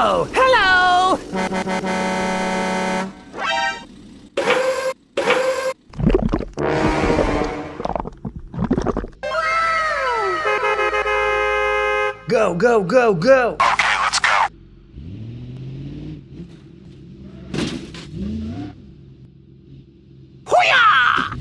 Oh, hello! Go, go, go, go! Okay, let's go. Hoo-yah!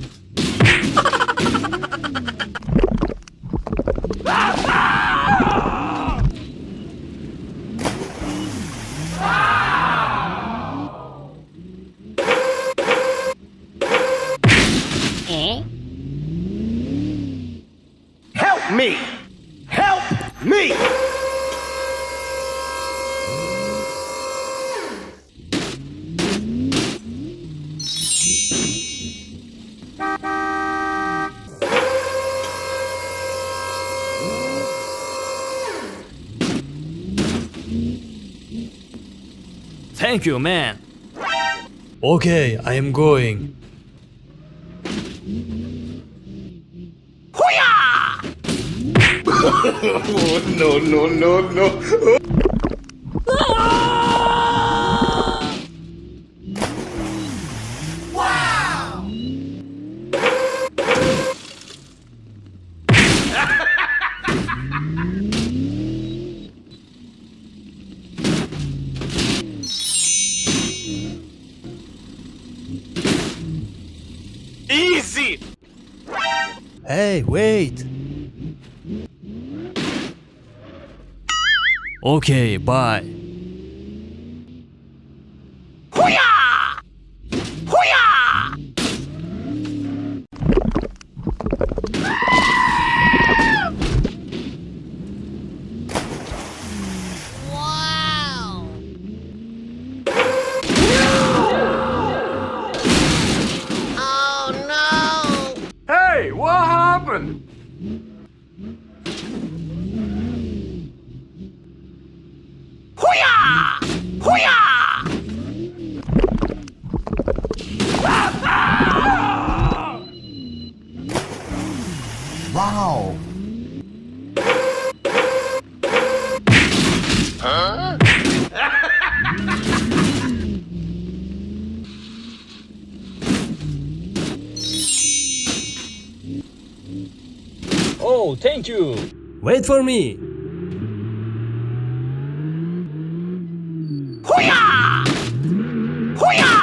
Help me! Help me! Thank you, man. Okay, I am going. Hoo-yah! No, no, no, no. Easy! Hey, wait. Okay, bye. Hoo-yah! Hoo-yah! Wow! Oh no! Hey, what happened? Hoo-yah! Hoo-yah! Wow. Oh, thank you. Wait for me. Hoo-yah! Hoo-yah!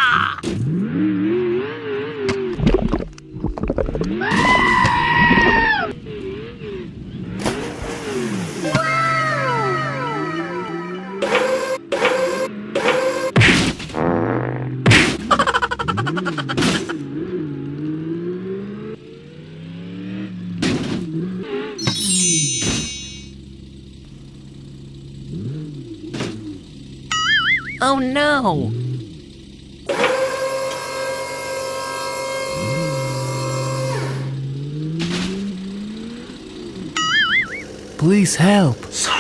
Oh no! Please help. Sorry.